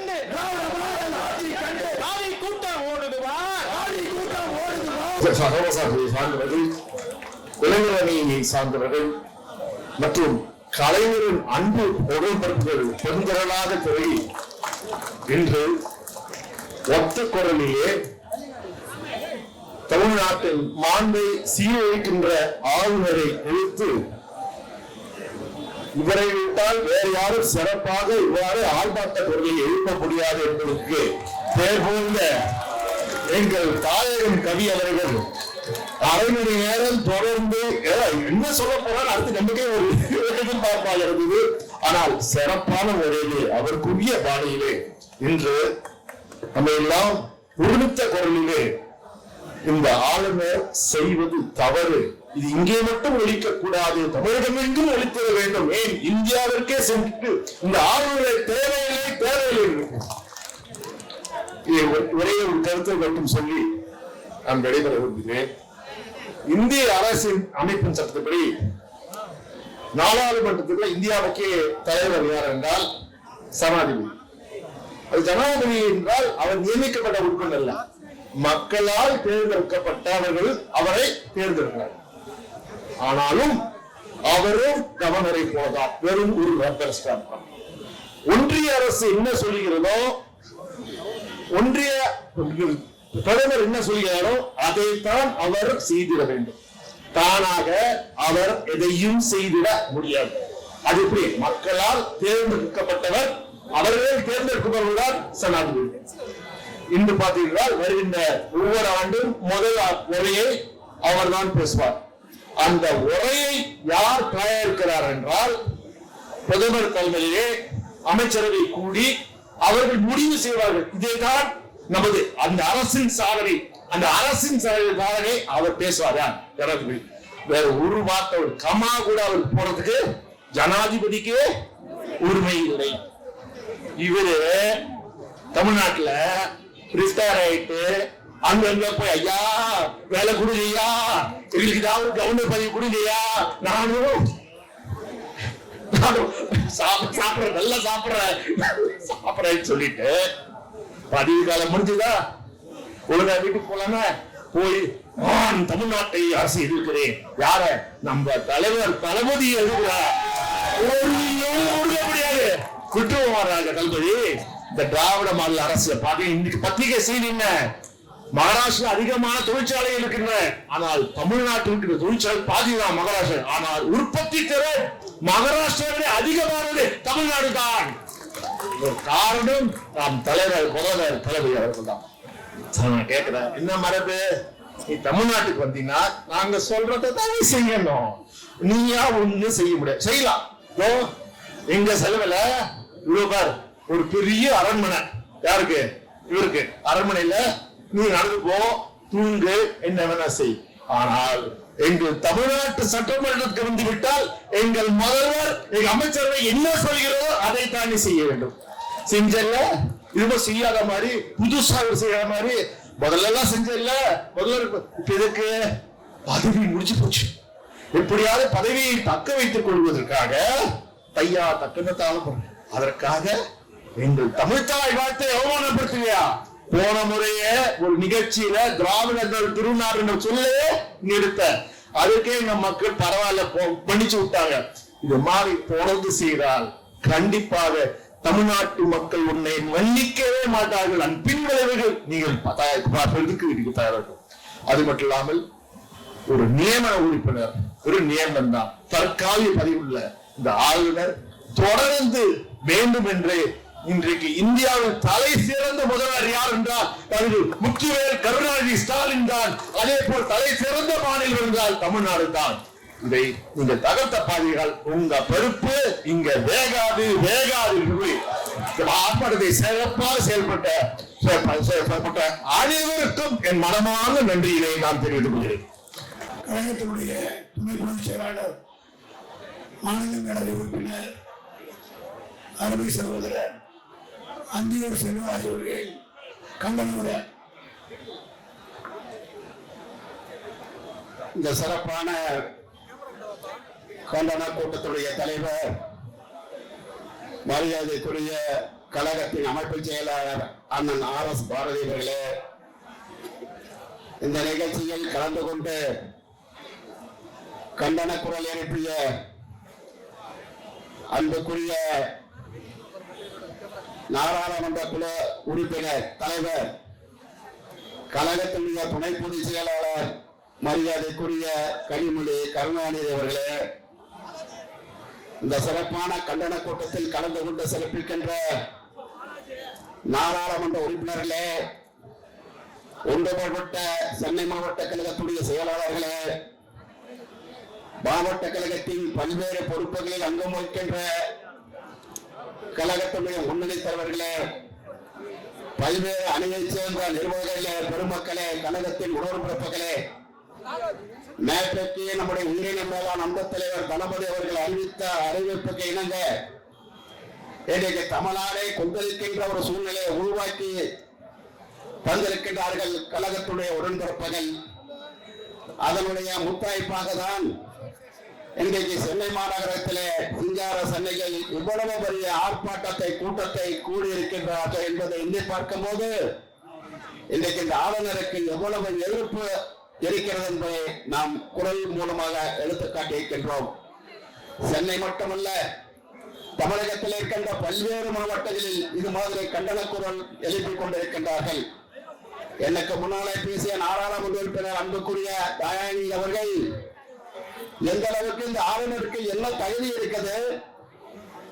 கண்டு காவி கூட்டம் ஓடுதுவா. சகோதரர்களை சார்ந்தவர்கள், இளைஞரணியை சார்ந்தவர்கள் மற்றும் கலைஞரின் அன்பு புகழ்படுத்துவது பெருந்திரளாக திரளி இன்று ஒத்த குரலிலே தமிழ்நாட்டில் மாண்பை சீரழிக்கின்ற ஆளுநரை எதிர்த்து இவரை விட்டால் வேறு யாரும் சிறப்பாக இவ்வாறு ஆர்ப்பாட்ட குரலை எழுப்ப முடியாது என்பதற்கு பெயர் போன்ற எங்கள் தாயகம் கவி அவர்கள் அரை மணி நேரம் தொடர்ந்து என்ன சொல்ல போறால் அடுத்து நமக்கே ஒரு எதிர்பார்ப்பாக இருந்தது. ஆனால் சிறப்பான முறையிலே அவருக்குரிய பாணியிலே இன்று நம்ம எல்லாம் உருத்த குரலிலே இந்த ஆளுநர் செய்வது தவறு, இது இங்கே மட்டும் ஒழிக்க கூடாது, தமிழகம் எங்கும் ஒழித்திட வேண்டும், ஏன் இந்தியாவிற்கே சென்று இந்த ஆளுநரை தேவையில்லை ஒரே ஒரு கருத்தை மட்டும் சொல்லி நான் விடைபெற விரும்புகிறேன். இந்திய அரசின் அமைப்பின் சட்டத்தின்படி நாடாளுமன்றத்துக்கு இந்தியாவுக்கே தலைவர் யார் என்றால் ஜனாதிபதி. அது ஜனாதிபதி என்றால் அவர் நியமிக்கப்பட்ட உறுப்பினர் அல்ல, மக்களால் தேர்ந்தெடுக்கப்பட்டவர்கள் அவரை தேர்ந்தெடுக்கிறார். ஆனாலும் அவரும் கவர்னரை போலதான், வெறும் ஒரு ரப்பர் ஸ்டாம்ப். ஒன்றிய அரசு என்ன சொல்லுகிறதோ, ஒன்றிய பிரதமர் என்ன சொல்கிறாரோ அதைத்தான் அவர் செய்திட வேண்டும். தானாக அவர் எதையும் செய்திட முடியாது. அது எப்படி? மக்களால் தேர்ந்தெடுக்கப்பட்டவர், அவர்கள் தேர்ந்தெடுக்கப்பட்டவர்கள் ஜனாதிபதி. இன்று பார்த்தீங்கன்னா வருகின்ற ஒவ்வொரு ஆண்டும் முதல் உரையை அவர் தான் பேசுவார். அந்த உரையை யார் தயாரிக்கிறார் என்றால் பிரதமர் தலைமையிலே அமைச்சரவை கூடி அவர்கள் முடிவு செய்வார்கள். இதேதான் நமது அந்த அரசின் சாதனை. அந்த அரசின் சாதனை அவர் பேசுவாரா? ஜனாதிபதி வேற ஒரு வார்த்தை ஒரு கமா கூட அவர் போறதுக்கு ஜனாதிபதிக்கு உரிமை இல்லை. இவரு தமிழ்நாட்டுல ரிஸ்டார் ஆயிட்டு அங்க போய் ஐயா வேலை கொடுங்கய்யா, எங்களுக்கு ஏதாவது கவர்னர் பதவி கொடுங்கய்யா, நானும் சாப்பிடுறேன் நல்லா சாப்பிடுறேன்னு சொல்லிட்டு பதவி காலம் முடிஞ்சுதா ஒழுங்கா வீட்டுக்கு போலாம போய் நான் தமிழ்நாட்டை அரசு எதிர்க்கிறேன். யார? நம்ம தலைவர் தளபதி எதிர்க்கிறார். முடியாது குற்றவாளியாக தளபதி. இந்த திராவிட மாடல் அரசு பாத்தீங்க, இன்னைக்கு பத்திரிகை செய்தி என்ன, மகாராஷ்டிரா அதிகமான தொழிற்சாலைகள் இருக்கின்றன, ஆனால் தமிழ்நாட்டில் தொழிற்சாலை பாதிதான் மகாராஷ்டிரா. ஆனால் உற்பத்தி திறன் மகாராஷ்டிராவிலே அதிகமானது தமிழ்நாடு தான். காரணம் நாம் தலைவர் முதல்வர் தளபதி அவர்கள் தான். நான் கேட்கிறேன், என்ன மரபு? நீ தமிழ்நாட்டுக்கு வந்தீங்கன்னா நாங்க சொல்றதை தான் செய்யணும், நீயா ஒண்ணு செய்ய முடியாது. செய்யலாம், எங்க செலவுல இவ்வளவு ஒரு பெரிய அரண்மனை, யாருக்கு? இவருக்கு. அரண்மனையில நீ நடந்து போ, தூங்கு, என்ன வேணா செய். ஆனால் எங்கள் தமிழ்நாட்டு சட்டமன்றத்துக்கு வந்து விட்டால் எங்கள் முதல்வர் எங்க அமைச்சரவை என்ன சொல்கிறதோ அதை தாண்டி செய்ய வேண்டும். செஞ்சல இது செய்யாத மாதிரி புதுசா செய்யாத மாதிரி முதல்ல எல்லாம் செஞ்சல முதல்வர் இதுக்கு பதவி முடிச்சு போச்சு. எப்படியாவது பதவியை தக்க வைத்துக் கொள்வதற்காக தையா தக்கன்னு தாழ அதற்காக எங்கள் தமிழ்தாய் வாழ்த்தை அவமானப்படுத்துவியா? போன முறையே ஒரு நிகழ்ச்சியில திராவிடர்கள் திருநாடு சொல்லி நிறுத்த அதுக்கே எங்க மக்கள் பரவாயில்ல பண்ணிச்சு விட்டாங்க. இது மாதிரி தொடர்ந்து செய்தால் கண்டிப்பாக தமிழ்நாட்டு மக்கள் உன்னை மன்னிக்கவே மாட்டார்கள். அந்த பின்விளைவுகள் நீங்கள் பார்ப்பதற்கு தயாராகும். அது மட்டும் இல்லாமல் ஒரு நியமன உறுப்பினர், ஒரு நியமனம் தான், தற்காலிக பதிவுள்ள இந்த ஆளுநர் தொடர்ந்து வேண்டும் என்று இன்றைக்கு இந்தியாவில் தலை சிறந்த முதல்வர் யார் என்றால் அது முத்துவேல் கருணாநிதி ஸ்டாலின் தான். அதே போல் தலை சிறந்த மாநிலம் என்றால் தமிழ்நாடு தான். இதை நீங்க தகர்த்த பாதிகள் உங்க பொறுப்பு இங்க வேகாது ஆர்ப்பாட்டத்தை சிறப்பாக செயல்பட்ட அனைவருக்கும் என் மனமான நன்றியினை நான் தெரிவித்துக் கொள்கிறேன். கழகத்தினுடைய துணை பொதுச் செயலாளர், மாநிலங்களவை உறுப்பினர், அருமை சகோதரர் அந்தியூர் செல்வராஜ் அவர்கள் கண்டனமுடன் இந்த சிறப்பான கண்டன கூட்டத்துடைய தலைவர், மரியாதைக்குரிய கழகத்தின் அமைப்பு செயலாளர் அண்ணன் ஆர்.எஸ். பாரதி அவர்களே, இந்த நிகழ்ச்சியில் கலந்து கொண்டு கண்டன குரல் எழுப்பிய அன்புக்குரிய நாடாளுமன்ற குழு உறுப்பினர் தலைவர், கழகத்தினுடைய துணை பொதுச் செயலாளர் மரியாதைக்குரிய கனிமொழி கருணாநிதி அவர்களே, இந்த சிறப்பான கண்டன கூட்டத்தில் கலந்து கொண்டு சிறப்பிக்கின்ற நாடாளுமன்ற உறுப்பினர்களே, ஒன்றுபட்ட சென்னை மாவட்ட கழகத்துடைய செயலாளர்களே, மாவட்ட கழகத்தின் பல்வேறு பொறுப்புகளில் அங்கம் வகிக்கின்ற கழகத்துடைய முன்னணி தலைவர்களே, பல்வேறு அணியைச் சேர்ந்த நிர்வாகிகளே, பெருமக்களே, கழகத்தின் உணர்வுப்பிறப்புகளே, நேற்றைக்கு நம்முடைய உயிரின மேலாண் அன்பு தலைவர் தளபதி அவர்கள் அறிவித்த அறிவிப்புக்கு இணங்க இன்றைக்கு தமிழ்நாடை கொந்தளிக்கின்ற ஒரு சூழ்நிலையை உருவாக்கி தந்திருக்கின்றார்கள் கழகத்துடைய உடன்பிறப்புகள். அதனுடைய முத்தாய்ப்பாக தான் இன்றைக்கு சென்னை மாநகரத்திலே சிங்கார சென்னையில் இவ்வளவு பெரிய ஆர்ப்பாட்டத்தை கூட்டத்தை கூடியிருக்கின்றார்கள் என்பதை எண்ணி பார்க்கும் போது இன்றைக்கு இந்த ஆளுநருக்கு எவ்வளவு எதிர்ப்பு இருக்கிறது என்பதை நாம் குரல் மூலமாக எடுத்துக்காட்டியிருக்கின்றோம். சென்னை மட்டுமல்ல, தமிழகத்தில் இருக்கின்ற பல்வேறு மாவட்டங்களில் இது மாதிரி கண்டன குரல் எழுப்பிக் கொண்டிருக்கின்றார்கள். எனக்கு முன்னாலே பேசிய நாடாளுமன்ற உறுப்பினர் அன்புக்குரிய தயாநிதி அவர்கள் எந்த அளவுக்கு இந்த ஆளுநருக்கு என்ன தகுதி இருக்கிறது,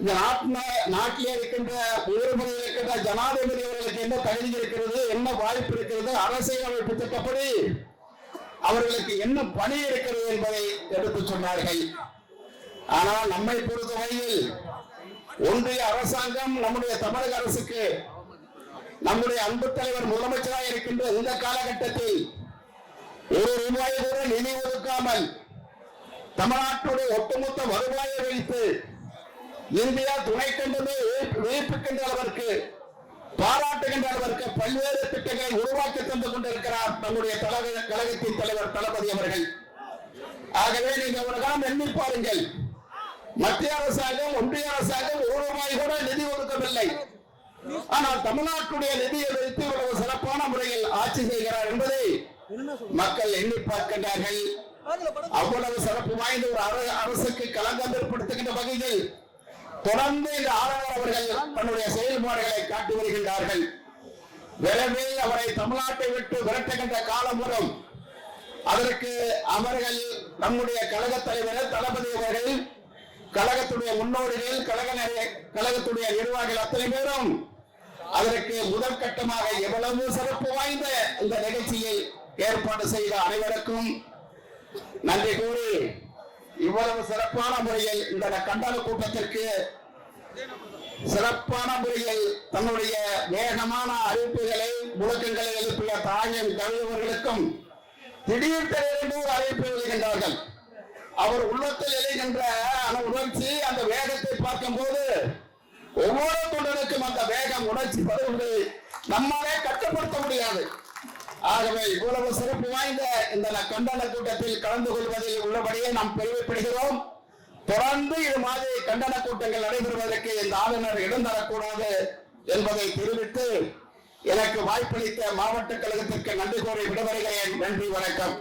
இந்த நாட்டிலே இருக்கின்ற உயர்முறையில் இருக்கின்ற ஜனாதிபதி அவர்களுக்கு என்ன தகுதி இருக்கிறது, என்ன வாய்ப்பு இருக்கிறது, அரசியலமைப்பு திட்டப்படி அவர்களுக்கு என்ன பணி இருக்கிறது என்பதை எடுத்து சொன்னார்கள். ஆனால் நம்மை பொறுத்தவரையில் ஒன்றிய அரசாங்கம் நம்முடைய தமிழக அரசுக்கு நம்முடைய அன்பு தலைவர் முதலமைச்சராக இருக்கின்ற இந்த காலகட்டத்தில் ₹1 கூட நிதி ஒதுக்காமல் தமிழ்நாட்டுடைய ஒட்டுமொத்த வருவாயை வைத்து இந்தியா துணை கண்டது வியப்புகின்ற அளவிற்கு பாராட்டுகின்ற அளவிற்கு பல்வேறு திட்டங்களை உருவாக்கி தந்து கொண்டிருக்கிறார் நம்முடைய கழகத்தின் தலைவர் தளபதி அவர்கள். ஆகவே நீங்கள் ஒரு காலம் எண்ணி பாருங்கள், மத்திய அரசாங்கம் ஒன்றிய அரசாங்கம் ₹1 கூட நிதி ஒதுக்கவில்லை. ஆனால் தமிழ்நாட்டுடைய நிதியை வைத்து இவ்வளவு சிறப்பான முறையில் ஆட்சி செய்கிறார் என்பதை மக்கள் எண்ணி பார்க்கின்றார்கள். அவ்வளவு சிறப்பு வாய்ந்த ஒரு அரசுக்கு களங்கம் ஏற்படுத்துகின்ற வகையில் தொடர்ந்து இந்த ஆளுநர் அவர்கள் தன்னுடைய செயல்பாடுகளை காட்டி வருகின்றார்கள். விரைவில் அவரை தமிழ்நாட்டை விட்டு விரட்டுகின்ற காலம் வரும். அதற்கு அவர்கள் நம்முடைய கழக தலைவர் தளபதி அவர்கள், கழகத்துடைய முன்னோடிகள், கழகத்துடைய நிர்வாகிகள் அத்தனை பேரும் அதற்கு முதல் கட்டமாக எவ்வளவு சிறப்பு வாய்ந்த இந்த நிகழ்ச்சியை ஏற்பாடு செய்த அனைவருக்கும் நன்றி கூறி, இவ்வளவு சிறப்பான முறையில் இந்த கண்டன கூட்டத்திற்கு சிறப்பான முறையில் தன்னுடைய வேகமான அறிவிப்புகளை முழக்கங்களை எழுப்பிய தாயின் கவிஞர்களுக்கும் திடீர் திடீரென்று ஒரு அறிவிப்பு எழுதுகின்றார்கள். அவர் உள்ளத்தில் எழுகின்ற அந்த உணர்ச்சி, அந்த வேகத்தை பார்க்கும் போது ஒவ்வொரு தொண்டனுக்கும் அந்த வேகம் உணர்ச்சி வருவதை நம்மாலே கட்டுப்படுத்த முடியாது. ஆகவே இவ்வளவு சிறப்பு வாய்ந்த இந்த கண்டன கூட்டத்தில் கலந்து கொள்வதில் உள்ளபடியே நாம் பெருமைப்படுகிறோம். தொடர்ந்து இது மாதிரி கண்டன கூட்டங்கள் நடைபெறுவதற்கு இந்த ஆளுநர் இடம் தரக்கூடாது என்பதை தெரிவித்து எனக்கு வாய்ப்பளித்த மாவட்ட கழகத்திற்கு நன்றி கூறி விடைபெறுகிறேன். நன்றி, வணக்கம்.